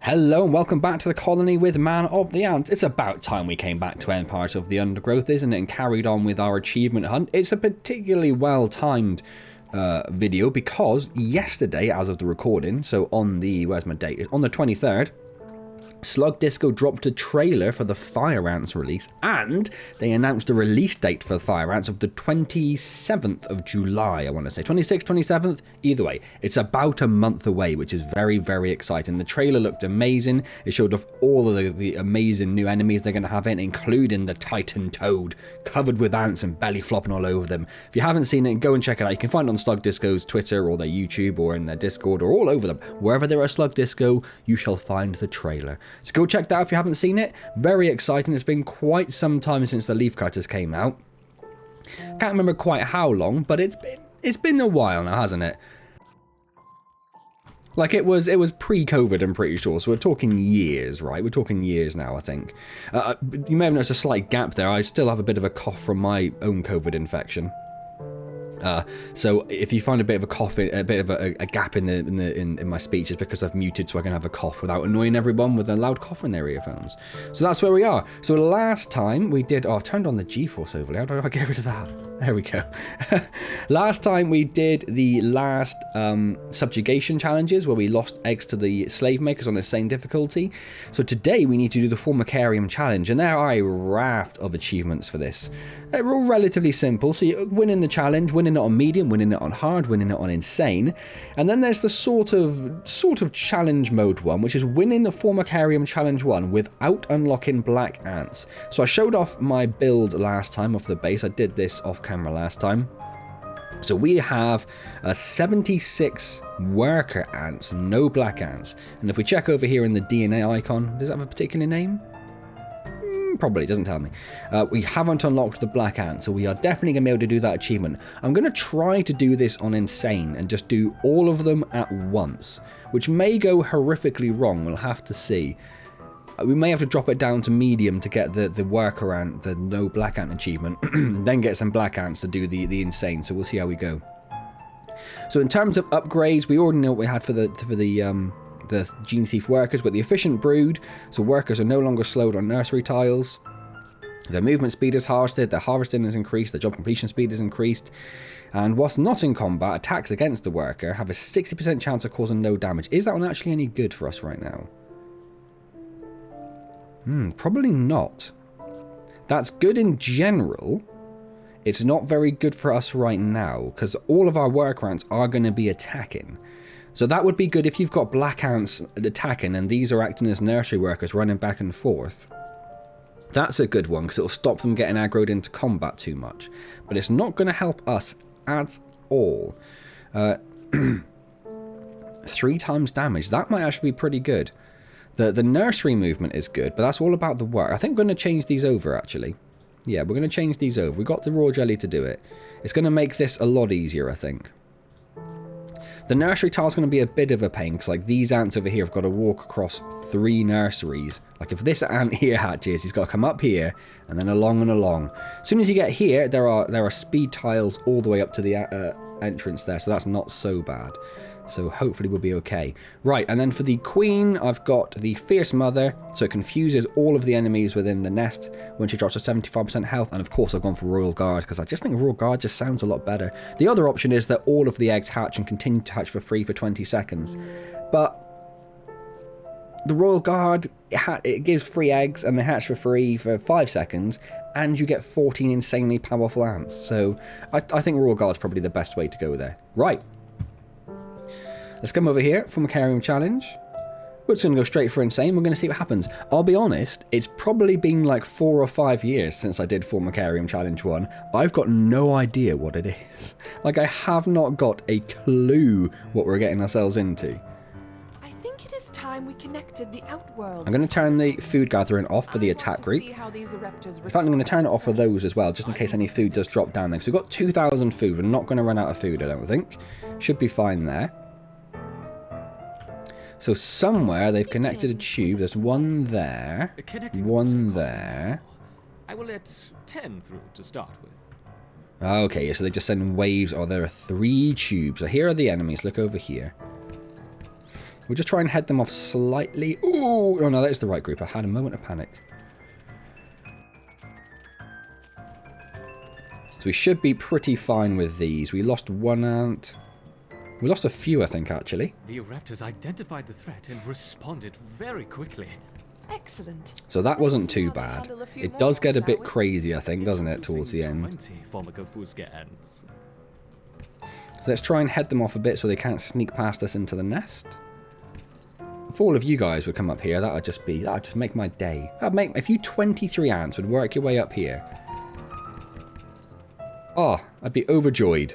Hello and welcome back to the colony with Man of the Antz. It's about time we came back to Empires of the Undergrowth, isn't it? And carried on with our achievement hunt. It's a particularly well-timed video because yesterday, as of the recording, so on the, where's my date? On the 23rd, Slug Disco dropped a trailer for the Fire Ants release, and they announced a release date for the Fire Ants of the 27th of July, I want to say. 26th, 27th? Either way, it's about a month away, which is very, very exciting. The trailer looked amazing. It showed off all of the amazing new enemies they're going to have in, including the Titan Toad, covered with ants and belly flopping all over them. If you haven't seen it, go and check it out. You can find it on Slug Disco's Twitter or their YouTube or in their Discord or all over them. Wherever there are Slug Disco, you shall find the trailer. So go check that out if you haven't seen it. Very exciting. It's been quite some time since the Leafcutters came out. Can't remember quite how long, but it's been a while now, hasn't it? Like it was pre-COVID, I'm pretty sure. So we're talking years, right? We're talking years now, I think. You may have noticed a slight gap there. I still have a bit of a cough from my own COVID infection. So if you find a bit of a cough, a bit of a gap in my speech, it's because I've muted so I can have a cough without annoying everyone with a loud cough in their earphones. So that's where we are. So last time we did, I've turned on the GeForce overlay. How do I get rid of that? There we go. Last time we did the last subjugation challenges where we lost eggs to the slave makers on the same difficulty. So today we need to do the Formicarium challenge, and there are a raft of achievements for this. They're all relatively simple, so you're winning the challenge, winning it on medium, winning it on hard, winning it on insane. And then there's the sort of challenge mode one, which is winning the Formicarium challenge 1 without unlocking black ants. So I showed off my build last time off the base. I did this off camera last time. So we have 76 worker ants, no black ants. And if we check over here in the DNA icon, does it have a particular name? Probably doesn't tell me. We haven't unlocked the black ant, so we are definitely going to be able to do that achievement. I'm going to try to do this on insane and just do all of them at once, which may go horrifically wrong. We'll have to see. We may have to drop it down to medium to get the worker ant, the no black ant achievement, then get some black ants to do the insane, so we'll see how we go. So in terms of upgrades, we already know what we had for the Gene Thief workers. With the efficient brood, so workers are no longer slowed on nursery tiles. Their movement speed is harvested, their harvesting is increased, their job completion speed is increased. And whilst not in combat, attacks against the worker have a 60% chance of causing no damage. Is that one actually any good for us right now? Probably not. That's good in general. It's not very good for us right now, because all of our worker ants are going to be attacking. So that would be good if you've got black ants attacking and these are acting as nursery workers running back and forth. That's a good one because it'll stop them getting aggroed into combat too much. But it's not going to help us at all. 3 times damage. That might actually be pretty good. The nursery movement is good, but that's all about the work. I think we're going to change these over, actually. Yeah, we're going to change these over. We've got the raw jelly to do it. It's going to make this a lot easier, I think. The nursery tile is going to be a bit of a pain, because like these ants over here have got to walk across 3 nurseries. Like if this ant here hatches, he's got to come up here and then along and along. As soon as you get here, there are speed tiles all the way up to the entrance there, so that's not so bad. So hopefully we'll be okay. Right, and then for the queen, I've got the Fierce Mother, so it confuses all of the enemies within the nest when she drops to 75% health. And of course I've gone for Royal Guard, because I just think Royal Guard just sounds a lot better. The other option is that all of the eggs hatch and continue to hatch for free for 20 seconds. But the Royal Guard, it gives free eggs and they hatch for free for 5 seconds, and you get 14 insanely powerful ants. So I think Royal Guard's probably the best way to go there. Right. Let's come over here, Formicarium challenge. We're just going to go straight for insane. We're going to see what happens. I'll be honest, it's probably been like 4 or 5 years since I did Formicarium challenge 1. I've got no idea what it is. Like, I have not got a clue what we're getting ourselves into. I think it is time we connected the outworld. I'm going to turn the food gathering off for the attack group. In fact, I'm going to turn it off for those as well, just in case any food does drop down there. Because we've got 2,000 food. We're not going to run out of food, I don't think. Should be fine there. So somewhere they've connected a tube. There's one there, one there. I will let 10 through to start with. Okay, so they just send waves. Oh, there are 3 tubes. So here are the enemies. Look over here. We'll just try and head them off slightly. Ooh, oh no, that is the right group. I had a moment of panic. So we should be pretty fine with these. We lost one ant. We lost a few, I think, actually. The Ereptors identified the threat and responded very quickly. Excellent. So that wasn't too bad. It does get a bit crazy, I think, doesn't it, towards the end? 20 Ants. So let's try and head them off a bit so they can't sneak past us into the nest. If all of you guys would come up here, that would just make my day. If you 23 ants would work your way up here. Oh, I'd be overjoyed.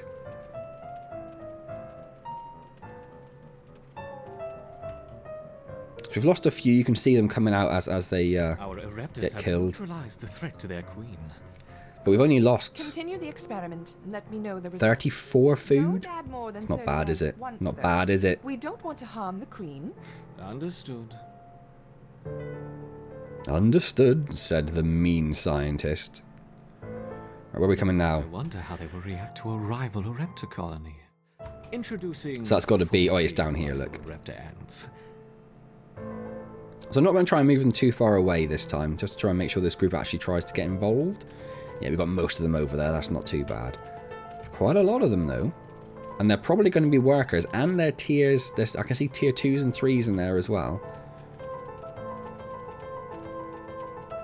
So we've lost a few. You can see them coming out as they get killed. The threat to their queen. But we've only lost Continue the experiment and let me know the result. 34 food. Don't add more than It's not 30 bad, is it? ants at once, Not though. bad, is it? We don't want to harm the queen. Understood. Understood, said the mean scientist. Right, where are we coming I now? wonder how they will react to a rival Ereptor colony. Introducing. So that's got to be. Oh, it's down here. Look. Ereptor ants. So I'm not going to try and move them too far away this time, just to try and make sure this group actually tries to get involved. Yeah, we've got most of them over there. That's not too bad. Quite a lot of them, though. And they're probably going to be workers. And their tiers... I can see tier 2s and 3s in there as well.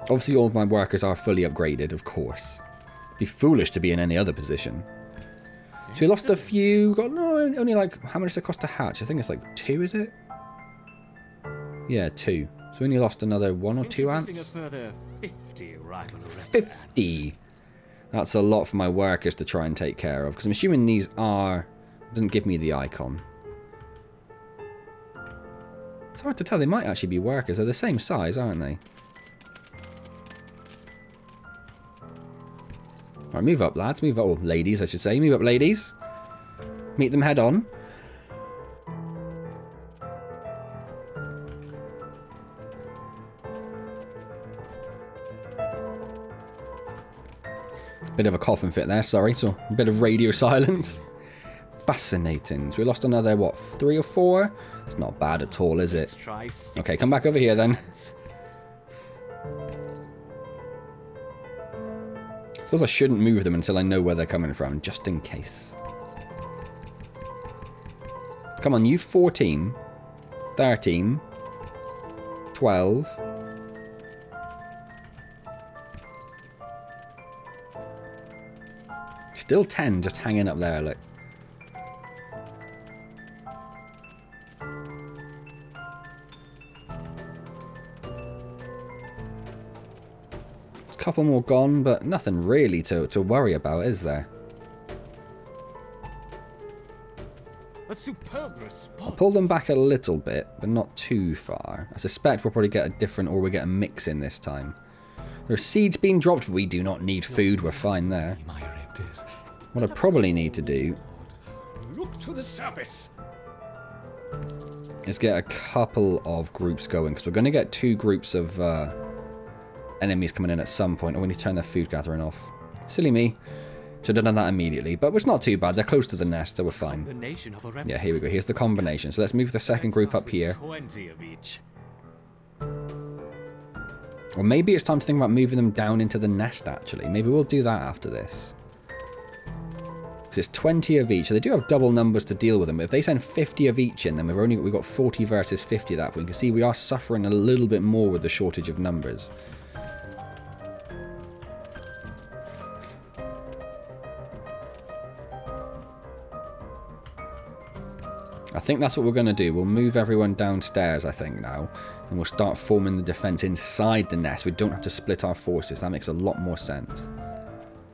Obviously, all of my workers are fully upgraded, of course. Be foolish to be in any other position. So we lost a few. Got no, only like... How much does it cost to hatch? I think it's like 2, is it? Yeah, 2. So we only lost another 1 or 2 ants. A further 50 rival Ereptor 50! ants. That's a lot for my workers to try and take care of. Because I'm assuming these are... It doesn't give me the icon. It's hard to tell. They might actually be workers. They're the same size, aren't they? Alright, move up, lads. Move up. Oh, ladies, I should say. Move up, ladies. Meet them head on. Bit of a coughing fit there, sorry. So, a bit of radio silence. Fascinating. So we lost another, what, 3 or 4? It's not bad at all, is it? Okay, come back over here then. I suppose I shouldn't move them until I know where they're coming from, just in case. Come on, you 14, 13, 12. Still 10 just hanging up there, look. A couple more gone, but nothing really to worry about, is there? A superb response. I'll pull them back a little bit, but not too far. I suspect we'll probably get a different, or we'll get a mix in this time. There are seeds being dropped. We do not need food. We're fine there. What I probably need to do Look to the surface. is get a couple of groups going, because we're going to get 2 groups of enemies coming in at some point. Oh, we need to turn their food gathering off. Silly me. Should have done that immediately, but it's not too bad. They're close to the nest, so we're fine. Yeah, here we go. Here's the combination. So let's move the second group up here. 20 of each. Or maybe it's time to think about moving them down into the nest, actually. Maybe we'll do that after this. Because it's 20 of each. So they do have double numbers to deal with them. But if they send 50 of each in, then we've got 40 versus 50 at that point. You can see we are suffering a little bit more with the shortage of numbers. I think that's what we're going to do. We'll move everyone downstairs, I think, now. And we'll start forming the defense inside the nest. We don't have to split our forces. That makes a lot more sense.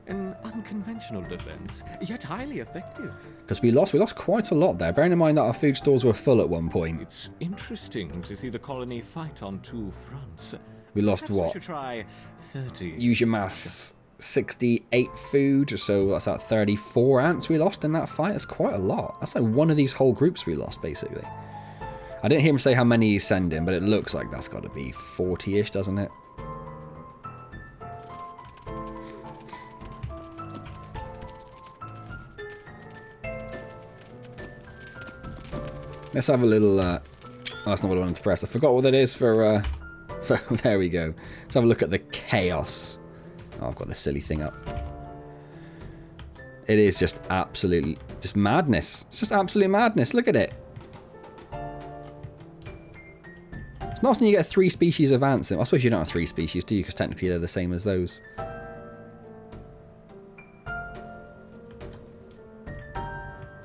An unconventional defense, yet highly effective. Because we lost quite a lot there. Bearing in mind that our food stores were full at one point. It's interesting to see the colony fight on 2 fronts. We lost Perhaps what? We should try 30. Use your maths. 68 food, so that's at 34 ants we lost in that fight. That's quite a lot. That's like one of these whole groups we lost, basically. I didn't hear him say how many he's sending, but it looks like that's got to be 40-ish, doesn't it? Let's have a little Oh, that's not what I wanted to press. I forgot what that is for there we go. Let's have a look at the chaos. Oh, I've got this silly thing up. It is just absolutely, just madness. It's just absolute madness. Look at it. It's not often you get 3 species of ants. I suppose you don't have 3 species, do you? Because technically they're the same as those.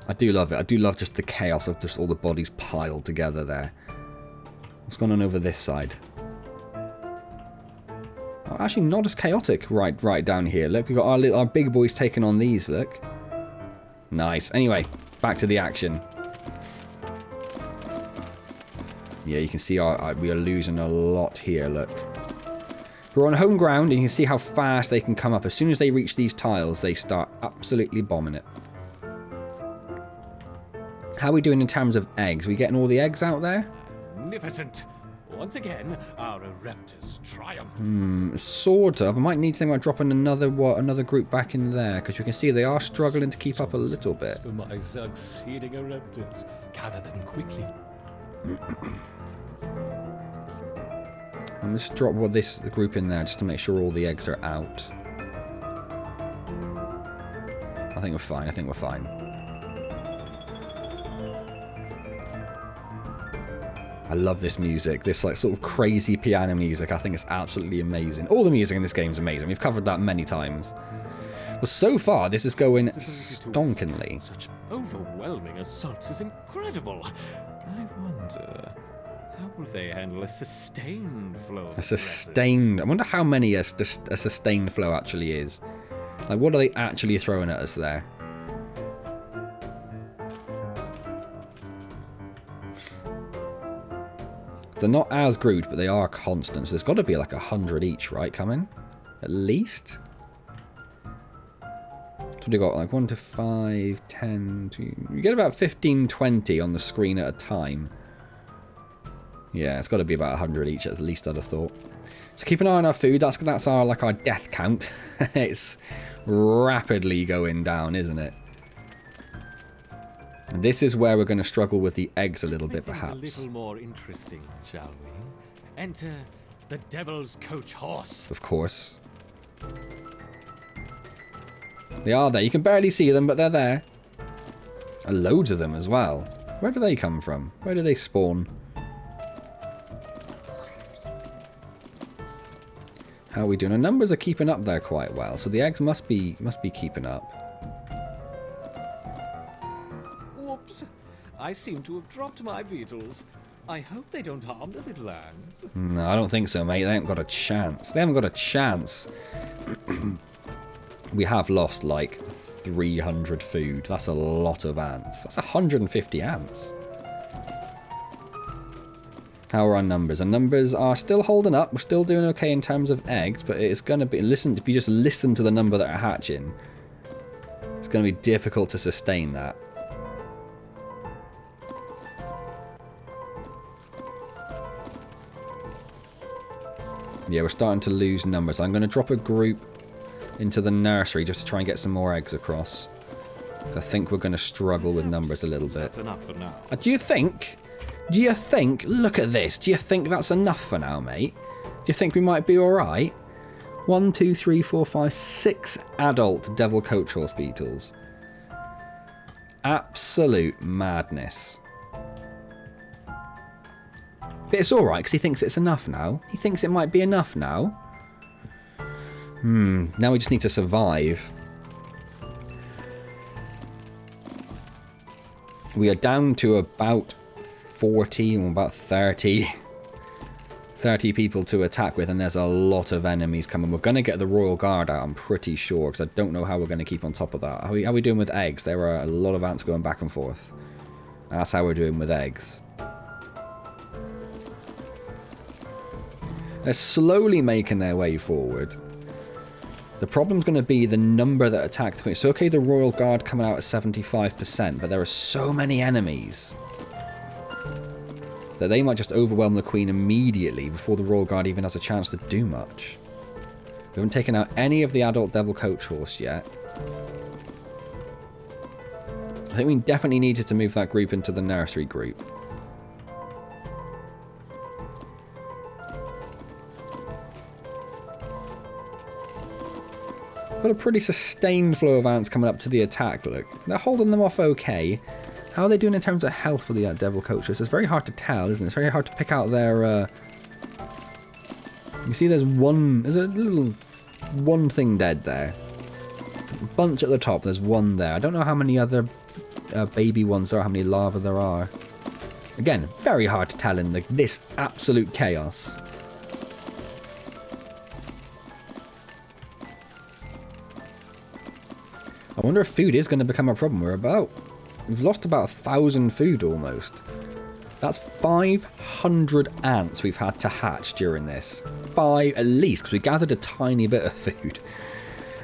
I do love it. I do love just the chaos of just all the bodies piled together there. What's going on over this side? Oh, actually, not as chaotic right down here. Look, we've got our big boys taking on these, look. Nice. Anyway, back to the action. Yeah, you can see we are losing a lot here, look. We're on home ground, and you can see how fast they can come up. As soon as they reach these tiles, they start absolutely bombing it. How are we doing in terms of eggs? Are we getting all the eggs out there? Magnificent. Once again, our Ereptors triumph. Sort of. I might need to think about dropping another group back in there, because you can see they are struggling to keep up a little bit. For my succeeding Ereptors, gather them quickly. I'm just drop this group in there just to make sure all the eggs are out. I think we're fine. I think we're fine. I love this music, this like sort of crazy piano music. I think it's absolutely amazing. All the music in this game is amazing. We've covered that many times. Well, so far this is going stonkingly. Such overwhelming assaults is incredible. I wonder, how will they handle a sustained flow? A sustained. I wonder how many a sustained flow actually is. Like, what are they actually throwing at us there? They're not as grouped, but they are constant. So there's got to be like 100 each, right? Coming, at least. So we got like 1 to 5, 10 to. You get about 15, 20 on the screen at a time. Yeah, it's got to be about 100 each at least. I'd have thought. So keep an eye on our food. That's our death count. It's rapidly going down, isn't it? And this is where we're going to struggle with the eggs a little bit, perhaps. A little more interesting, shall we? Enter the Devil's Coach Horse. Of course. They are there. You can barely see them, but they're there. And loads of them as well. Where do they come from? Where do they spawn? How are we doing? Our numbers are keeping up there quite well, so the eggs must be keeping up. Whoops! I seem to have dropped my beetles. I hope they don't harm the little ants. No, I don't think so, mate. They haven't got a chance. They haven't got a chance. We have lost like 300 food. That's a lot of ants. That's 150 ants. How are our numbers? Our numbers are still holding up. We're still doing okay in terms of eggs, but it's going to be... Listen, if you just listen to the number that are hatching, it's going to be difficult to sustain that. Yeah, we're starting to lose numbers. I'm going to drop a group into the nursery just to try and get some more eggs across. I think we're going to struggle with numbers a little bit. That's enough for now. Do you think... Look at this. Do you think that's enough for now, mate? Do you think we might be alright? 1, 2, 3, 4, 5, 6 adult devil coach horse beetles. Absolute madness. But it's alright because he thinks it's enough now. He thinks it might be enough now. Now we just need to survive. We are down to about 40 or about 30 people to attack with, and there's a lot of enemies coming. We're going to get the Royal Guard out, I'm pretty sure, because I don't know how we're going to keep on top of that. How are we doing with eggs? There are a lot of ants going back and forth. That's how we're doing with eggs. They're slowly making their way forward. The problem's going to be the number that attack the queen. So, okay, the Royal Guard coming out at 75%, but there are so many enemies that they might just overwhelm the queen immediately before the Royal Guard even has a chance to do much. We haven't taken out any of the adult devil coach horse yet. I think we definitely needed to move that group into the nursery group. Got a pretty sustained flow of ants coming up to the attack, look. They're holding them off okay. How are they doing in terms of health for the devil coaches? It's very hard to tell, isn't it? It's very hard to pick out their... You see there's a little one thing dead there. A bunch at the top, there's one there. I don't know how many other baby ones there are, how many larvae there are. Again, very hard to tell in this absolute chaos. I wonder if food is going to become a problem. We've lost about 1,000 food almost. That's 500 ants we've had to hatch during this. At least, because we gathered a tiny bit of food.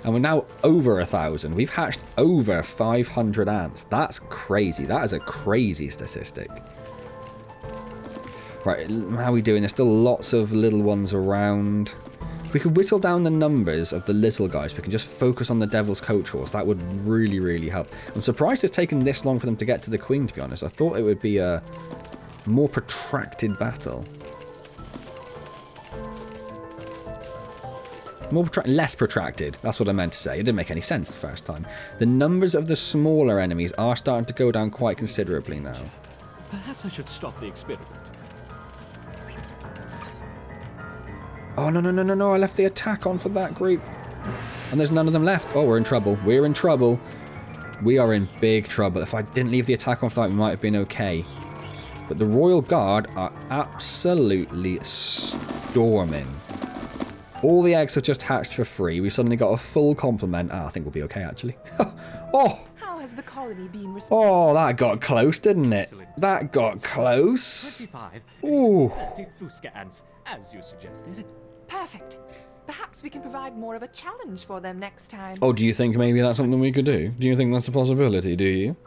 And we're now over 1,000. We've hatched over 500 ants. That's crazy. That is a crazy statistic. Right, how are we doing? There's still lots of little ones around. If we could whittle down the numbers of the little guys, we can just focus on the Devil's Coach Horse. That would really, really help. I'm surprised it's taken this long for them to get to the Queen, to be honest. I thought it would be a more protracted battle. Less protracted. That's what I meant to say. It didn't make any sense the first time. The numbers of the smaller enemies are starting to go down quite considerably now. Perhaps I should stop the experiment. Oh, no. I left the attack on for that group. And there's none of them left. Oh, we're in trouble. We're in trouble. We are in big trouble. If I didn't leave the attack on for that, we might have been okay. But the Royal Guard are absolutely storming. All the eggs have just hatched for free. We suddenly got a full complement. I think we'll be okay, actually. Oh! How has the colony been responding? Oh, that got close, didn't it? That got close. 25. Ooh. 30 Fuska ants, as you suggested. Perfect. Perhaps we can provide more of a challenge for them next time. Oh, do you think maybe that's something we could do? Do you think that's a possibility, do you?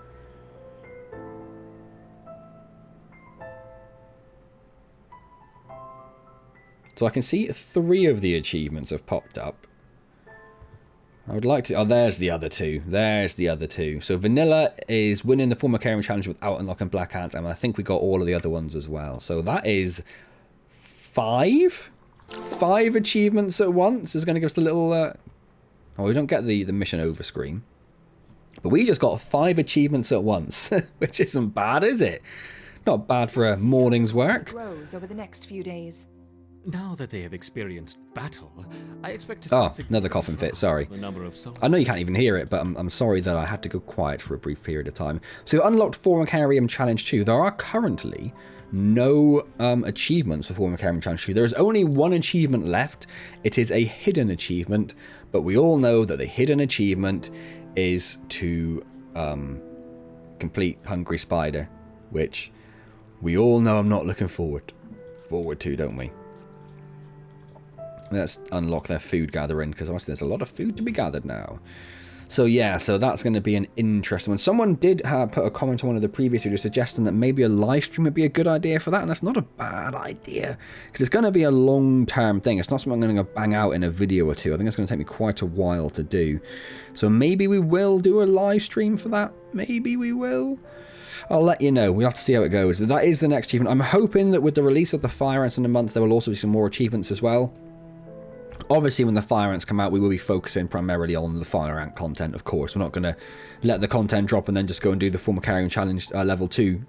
So I can see 3 of the achievements have popped up. I would like to... Oh, there's the other 2. There's the other 2. So Vanilla is winning the Formicarium challenge without unlocking Black Ants, and I think we got all of the other ones as well. So that is 5? 5 achievements at once is going to give us the little... Oh, we don't get the mission over screen. But we just got 5 achievements at once, which isn't bad, is it? Not bad for a morning's work. Grows over the next few days. Now that they have experienced battle, I expect to see... Oh, another coughing fit, sorry. I know you can't even hear it, but I'm sorry that I had to go quiet for a brief period of time. So we've unlocked Formicarium Challenge 2. There are currently no achievements for Formicarium Challenge 2. There is only one achievement left. It is a hidden achievement, but we all know that the hidden achievement is to complete Hungry Spider, which we all know I'm not looking forward to, don't we? Let's unlock their food gathering, because obviously there's a lot of food to be gathered now. So yeah, so that's going to be an interesting one. Someone did put a comment on one of the previous videos suggesting that maybe a live stream would be a good idea for that, and that's not a bad idea, because it's going to be a long-term thing. It's not something I'm going to bang out in a video or two. I think it's going to take me quite a while to do. So maybe we will do a live stream for that. Maybe we will. I'll let you know. We'll have to see how it goes. That is the next achievement. I'm hoping that with the release of the Fire Ants in a month, there will also be some more achievements as well. Obviously, when the Fire Ants come out, we will be focusing primarily on the Fire Ant content, of course. We're not going to let the content drop and then just go and do the Formicarium Challenge level 2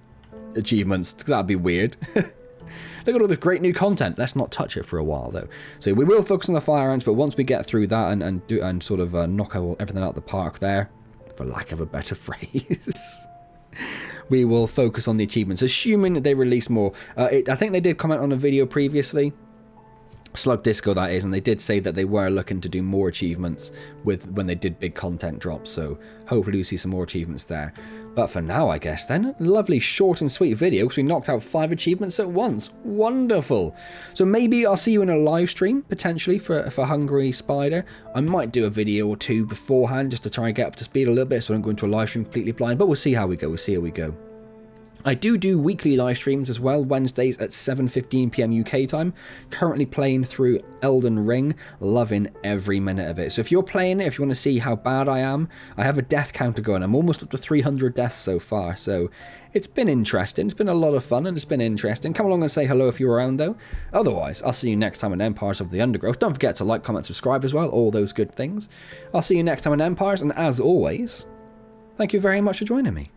achievements. That'd be weird. Look at all this great new content. Let's not touch it for a while, though. So we will focus on the Fire Ants, but once we get through that and sort of knock everything out of the park there, for lack of a better phrase, we will focus on the achievements, assuming that they release more. I think they did comment on a video previously, Slug Disco that is, and they did say that they were looking to do more achievements when they did big content drops, so hopefully we see some more achievements there. But for now, I guess then, lovely short and sweet video, because we knocked out 5 achievements at once. Wonderful. So maybe I'll see you in a live stream, potentially, for Hungry Spider. I might do a video or 2 beforehand, just to try and get up to speed a little bit, so I don't go into a live stream completely blind, but we'll see how we go, I do weekly live streams as well, Wednesdays at 7:15 PM UK time. Currently playing through Elden Ring, loving every minute of it. So if you're playing it, if you want to see how bad I am, I have a death counter going. I'm almost up to 300 deaths so far, so it's been interesting. It's been a lot of fun and it's been interesting. Come along and say hello if you're around though. Otherwise, I'll see you next time on Empires of the Undergrowth. Don't forget to like, comment, subscribe as well, all those good things. I'll see you next time on Empires, and as always, thank you very much for joining me.